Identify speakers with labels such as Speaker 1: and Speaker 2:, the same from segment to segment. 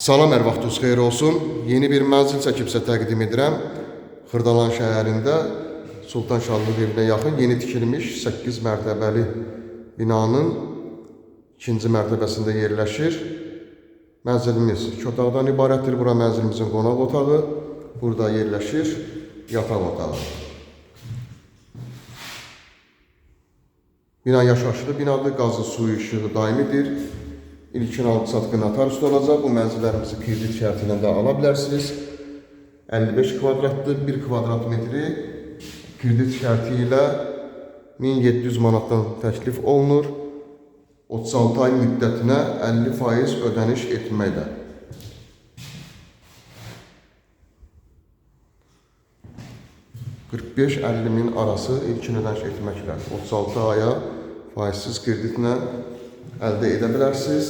Speaker 1: Salam, hər vaxtınız xeyir olsun. Yeni bir mənzil çəkib sizə təqdim edirəm. Xırdalan şəhərində Sultan Şadlıq evinə yaxın yeni tikilmiş 8 mərtəbəli binanın 2-ci mərtəbəsində yerləşir. Mənzilimiz 2 otaqdan ibarətdir. Bura mənzilimizin qonaq otağı. Burada yerləşir yataq otağı. Bina yaşayışlı binadır. Qazı, suyu, işığı daimidir. İlkin alqı-satqı notar üstü olacaq. Bu mənzillərimizi kredit şərti ilə də ala bilərsiniz. 55 kvadratdır. 1 kvadrat metri kredit şərti ilə 1700 manatdan təklif olunur. 36 ay müddətinə 50% ödəniş etməklə. $45-50 min arası ilkin ödəniş etməklə 36 aya faizsiz kreditlə əldə edə bilərsiniz.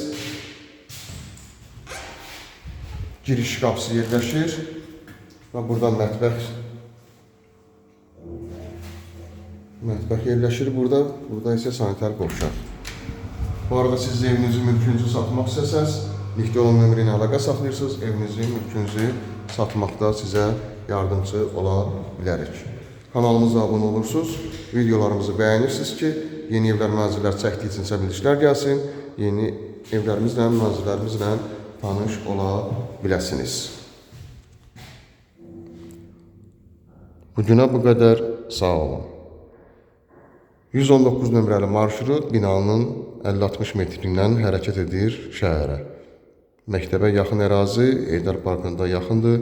Speaker 1: Giriş qapısı yerləşir və burada mətbəx yerləşir. Burada isə sanitar qovşaq. Bu arada siz evinizi, mülkünüzü satmaq istəsəz, likdə olan nömrə ilə əlaqə saxlayırsınız. Evinizi, mülkünüzü satmaqda sizə yardımcı ola bilərik. Kanalımıza abunə olursunuz, videolarımızı bəyənirsiniz ki, yeni evlər, mənzillər çəkdiyi üçün bildirişlər gəlsin. Yeni evlərimizlə, mənzillərimizlə tanış ola biləsiniz. Bugünə bu qədər, sağ olun. 119 nömrəli marşrut binanın 50-60 metrindən hərəkət edir şəhərə. Məktəbə yaxın ərazi, Eydər Parkında yaxındır.